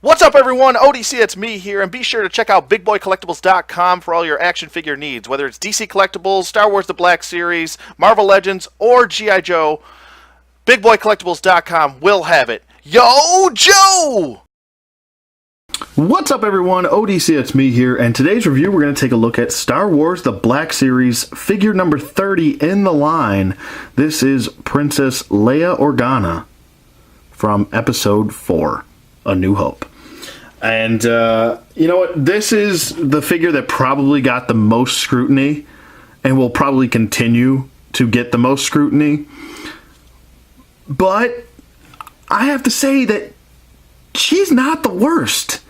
What's up, everyone? ODC, it's me here, and be sure to check out BigBoyCollectibles.com for all your action figure needs, whether it's DC Collectibles, Star Wars The Black Series, Marvel Legends, or G.I. Joe. BigBoyCollectibles.com will have it. Yo, Joe! What's up, everyone? ODC, it's me here, and today's review we're going to take a look at Star Wars The Black Series, figure number 30 in the line. This is Princess Leia Organa from Episode 4, A New Hope. And, you know what? This is the figure that probably got the most scrutiny and will probably continue to get the most scrutiny. But I have to say that she's not the worst.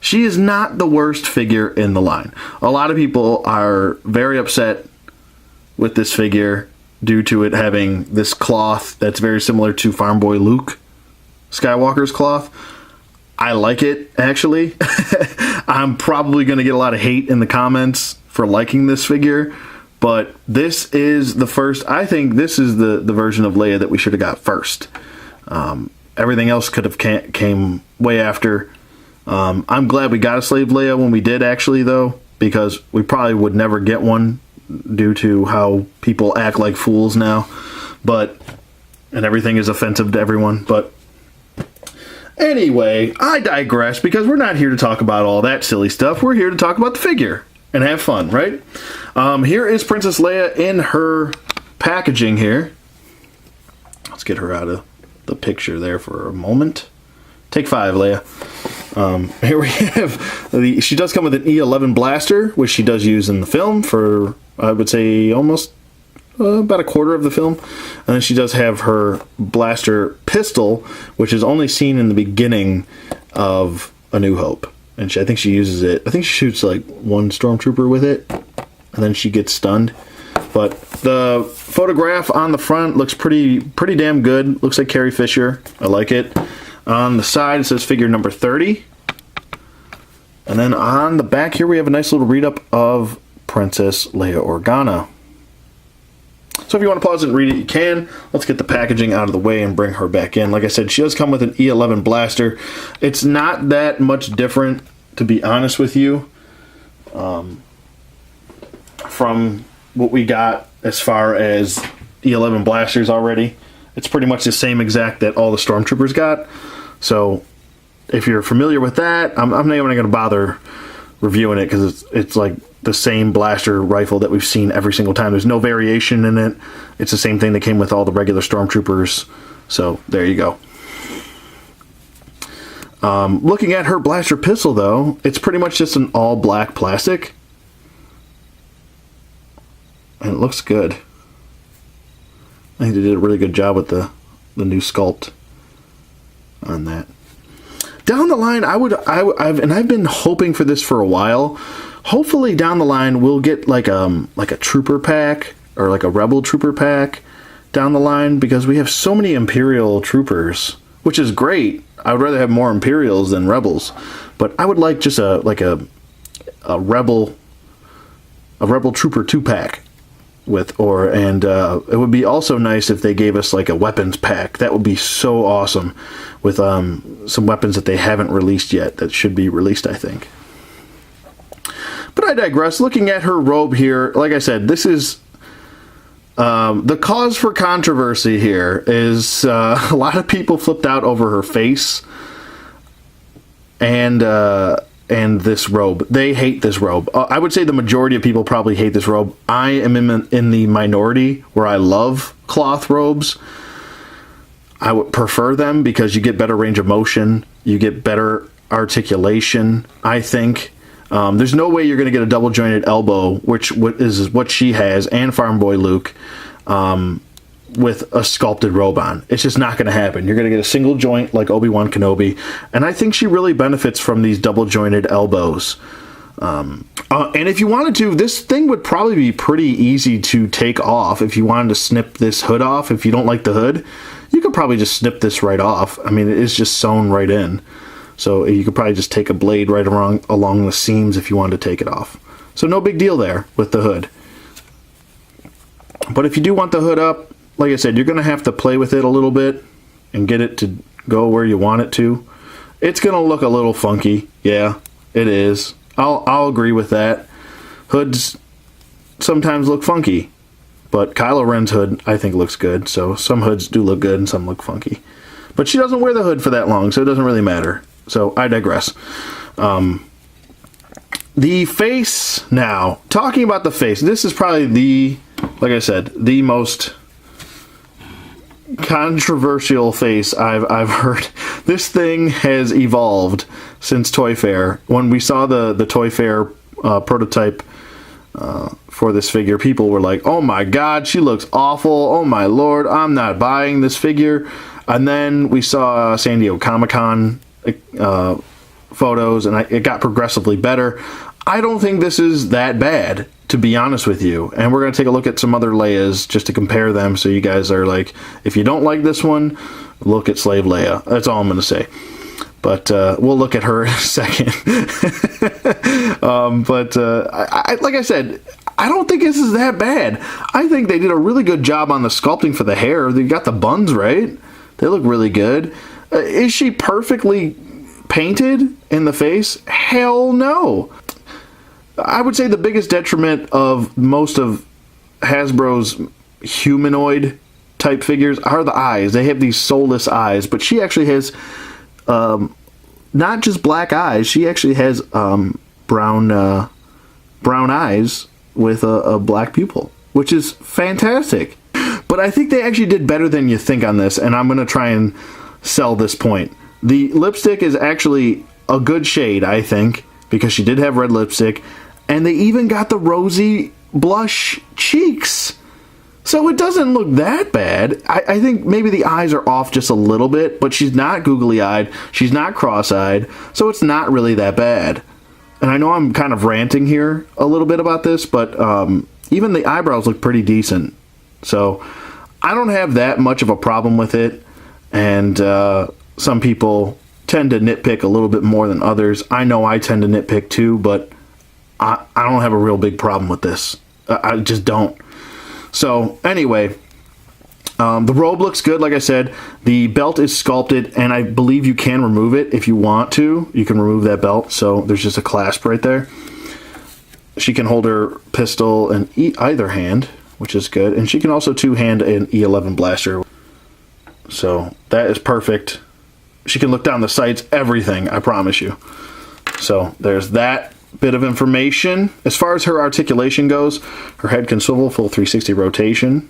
She is not the worst figure in the line. A lot of people are very upset with this figure due to it having this cloth that's very similar to Farm Boy Luke Skywalker's cloth. I like it, actually. I'm probably going to get a lot of hate in the comments for liking this figure, but this is the first. I think this is the version of Leia that we should have got first. Everything else could have came way after. I'm glad we got a Slave Leia when we did, actually, though, because we probably would never get one due to how people act like fools now. And everything is offensive to everyone, but anyway, I digress, because we're not here to talk about all that silly stuff. We're here to talk about the figure and have fun, right? Here is Princess Leia in her packaging here. Let's get her out of the picture there for a moment. Take 5, Leia. Here we have, she does come with an E11 blaster, which she does use in the film for, I would say, almost about a quarter of the film. And then she does have her blaster pistol, which is only seen in the beginning of A New Hope. And I think she uses it, I think she shoots like one stormtrooper with it, and then she gets stunned. But the photograph on the front looks pretty damn good. Looks like Carrie Fisher. I like it. On the side it says figure number 30. And then on the back here we have a nice little read-up of Princess Leia Organa. So if you want to pause it and read it, you can. Let's get the packaging out of the way and bring her back in. Like I said, she does come with an E11 blaster. It's not that much different, to be honest with you, from what we got as far as E11 blasters already. It's pretty much the same exact that all the Stormtroopers got. So if you're familiar with that, I'm not even going to bother reviewing it, because it's like the same blaster rifle that we've seen every single time. There's no variation in it. It's the same thing that came with all the regular Stormtroopers. So there you go. Looking at her blaster pistol, though, it's pretty much just an all black plastic, and it looks good. I think they did a really good job with the new sculpt on that. Down the line, I've been hoping for this for a while. Hopefully down the line we'll get like a trooper pack, or like a rebel trooper pack down the line, because we have so many Imperial troopers, which is great. I would rather have more Imperials than rebels, but I would like just a rebel trooper 2-pack it would be also nice if they gave us like a weapons pack. That would be so awesome, with some weapons that they haven't released yet that should be released, I think. But I digress. Looking at her robe here, like I said, this is the cause for controversy here is a lot of people flipped out over her face and this robe. They hate this robe. I would say the majority of people probably hate this robe. I am in the minority where I love cloth robes. I would prefer them because you get better range of motion. You get better articulation, I think. There's no way you're going to get a double jointed elbow, which is what she has, and Farm Boy Luke, with a sculpted robe on. It's just not going to happen. You're going to get a single joint like Obi-Wan Kenobi, and I think she really benefits from these double jointed elbows. And if you wanted to, this thing would probably be pretty easy to take off. If you wanted to snip this hood off, if you don't like the hood, you could probably just snip this right off. I mean, it is just sewn right in. So you could probably just take a blade right along the seams if you wanted to take it off. So no big deal there with the hood. But if you do want the hood up, like I said, you're going to have to play with it a little bit and get it to go where you want it to. It's going to look a little funky. Yeah, it is. I'll agree with that. Hoods sometimes look funky, but Kylo Ren's hood, I think, looks good. So some hoods do look good and some look funky. But she doesn't wear the hood for that long, so it doesn't really matter. So I digress. The face now. Talking about the face, this is probably like I said, the most controversial face I've heard. This thing has evolved since Toy Fair. When we saw the Toy Fair prototype for this figure, people were like, oh my god, she looks awful, oh my lord, I'm not buying this figure. And then we saw San Diego Comic-Con photos, and it got progressively better. I don't think this is that bad, to be honest with you. And we're going to take a look at some other Leias just to compare them, so you guys are like, if you don't like this one, look at Slave Leia. That's all I'm going to say. But we'll look at her in a second. Like I said, I don't think this is that bad. I think they did a really good job on the sculpting for the hair. They got the buns right. They look really good. Is she perfectly painted in the face? Hell no. I would say the biggest detriment of most of Hasbro's humanoid type figures are the eyes. They have these soulless eyes, but she actually has not just black eyes. She actually has brown eyes with a black pupil, which is fantastic. But I think they actually did better than you think on this, and I'm going to try and sell this point. The lipstick is actually a good shade, I think, because she did have red lipstick, and they even got the rosy blush cheeks. So it doesn't look that bad. I think maybe the eyes are off just a little bit, but she's not googly-eyed, she's not cross-eyed, so it's not really that bad. And I know I'm kind of ranting here a little bit about this, but even the eyebrows look pretty decent. So I don't have that much of a problem with it, and some people tend to nitpick a little bit more than others. I know I tend to nitpick too, but I don't have a real big problem with this. I just don't. So anyway, the robe looks good, like I said. The belt is sculpted, and I believe you can remove it if you want to. You can remove that belt, so there's just a clasp right there. She can hold her pistol in either hand, which is good. And she can also two-hand an E11 blaster. So that is perfect. She can look down the sights, everything, I promise you. So there's that bit of information. As far as her articulation goes, her head can swivel, full 360 rotation.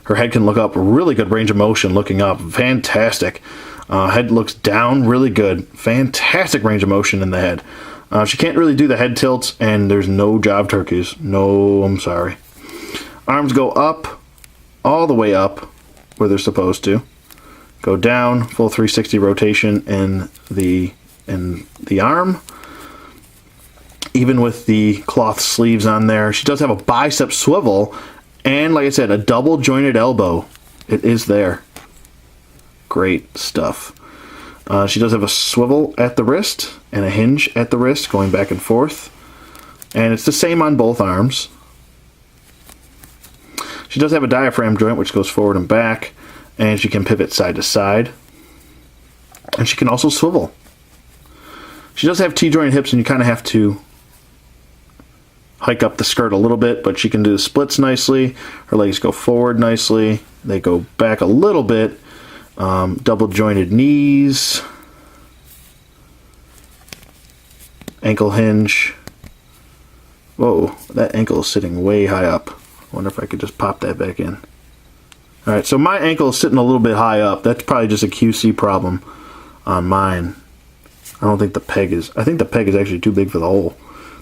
Her head can look up, really good range of motion looking up, fantastic. Head looks down, really good, fantastic range of motion in the head. She can't really do the head tilts, and there's no job turkeys. No, I'm sorry. Arms go up, all the way up, where they're supposed to. Go down, full 360 rotation in the arm. Even with the cloth sleeves on there. She does have a bicep swivel, and like I said, a double jointed elbow. It is there. Great stuff. She does have a swivel at the wrist and a hinge at the wrist, going back and forth. And it's the same on both arms. She does have a diaphragm joint, which goes forward and back, and she can pivot side to side. And she can also swivel. She does have T-jointed hips, and you kind of have to hike up the skirt a little bit, but she can do the splits nicely. Her legs go forward nicely. They go back a little bit. Double jointed knees. Ankle hinge. Whoa, that ankle is sitting way high up. I wonder if I could just pop that back in. Alright, so my ankle is sitting a little bit high up. That's probably just a QC problem on mine. I don't think the peg is... I think the peg is actually too big for the hole.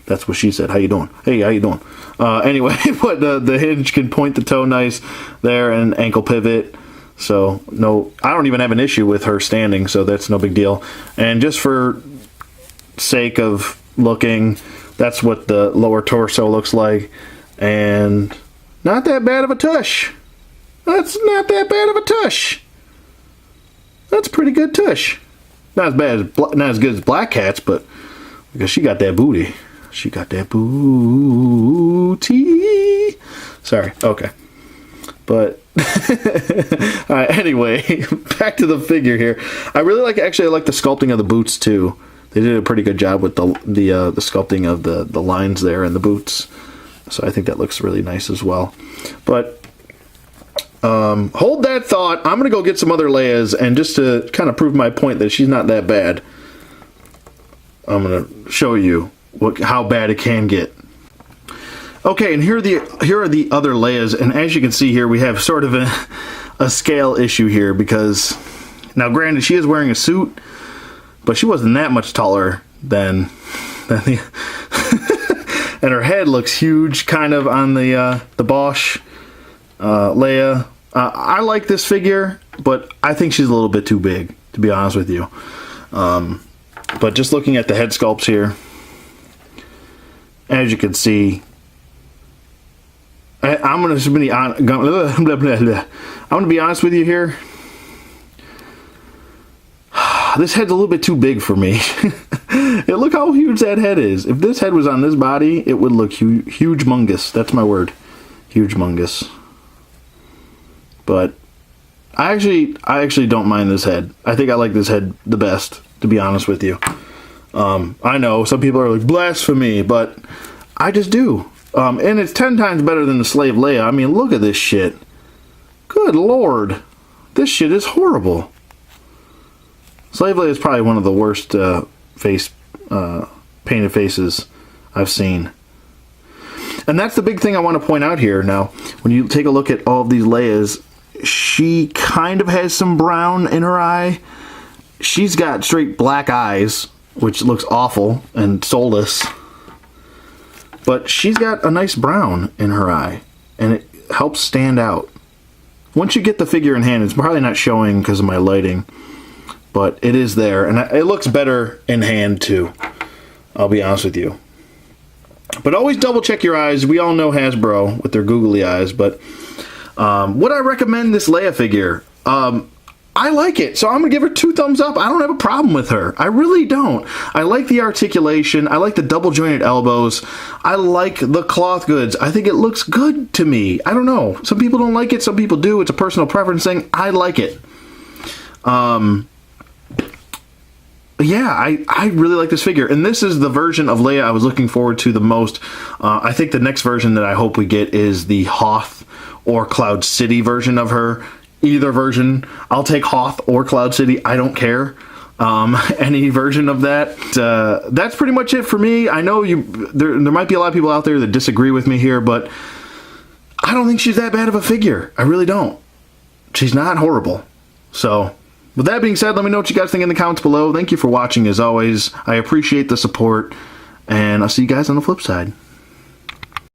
That's what she said. How you doing? Hey, how you doing? Anyway, but the hinge can point the toe nice there and ankle pivot. So, no, I don't even have an issue with her standing, so that's no big deal. And just for sake of looking, that's what the lower torso looks like. And not that bad of a tush. That's not that bad of a tush. That's pretty good tush. Not as good as Black Cat's, but because she got that booty. She got that booty. Sorry. Okay. But all right, anyway, back to the figure here. I really like the sculpting of the boots too. They did a pretty good job with the sculpting of the lines there and the boots. So I think that looks really nice as well. But hold that thought. I'm gonna go get some other Leias, and just to kind of prove my point that she's not that bad, I'm gonna show you how bad it can get. Okay, and here are the other Leias, and as you can see here, we have sort of a scale issue here, because now granted she is wearing a suit, but she wasn't that much taller than the and her head looks huge kind of on the Bosch Leia. I like this figure, but I think she's a little bit too big, to be honest with you. But just looking at the head sculpts here, as you can see, I'm going to be honest with you here. This head's a little bit too big for me. Look how huge that head is. If this head was on this body, it would look huge-mongous. That's my word. Huge-mongous. But I actually don't mind this head. I think I like this head the best, to be honest with you. I know some people are like, blasphemy, but I just do. And it's 10 times better than the Slave Leia. I mean, look at this shit. Good lord. This shit is horrible. Slave Leia is probably one of the worst painted faces I've seen. And that's the big thing I want to point out here. Now, when you take a look at all of these Leias, she kind of has some brown in her eye. She's got straight black eyes, which looks awful and soulless. But she's got a nice brown in her eye, and it helps stand out. Once you get the figure in hand, it's probably not showing because of my lighting, but it is there, and it looks better in hand too. I'll be honest with you. But always double check your eyes. We all know Hasbro with their googly eyes, but would I recommend this Leia figure? I like it, so I'm going to give her 2 thumbs up. I don't have a problem with her. I really don't. I like the articulation. I like the double jointed elbows. I like the cloth goods. I think it looks good to me. I don't know. Some people don't like it. Some people do. It's a personal preference thing. I like it. Yeah, I really like this figure. And this is the version of Leia I was looking forward to the most. I think the next version that I hope we get is the Hoth or Cloud City version of her. Either version. I'll take Hoth or Cloud City. I don't care. Any version of that. That's pretty much it for me. I know there might be a lot of people out there that disagree with me here, but I don't think she's that bad of a figure. I really don't. She's not horrible. So, with that being said, let me know what you guys think in the comments below. Thank you for watching as always. I appreciate the support, and I'll see you guys on the flip side.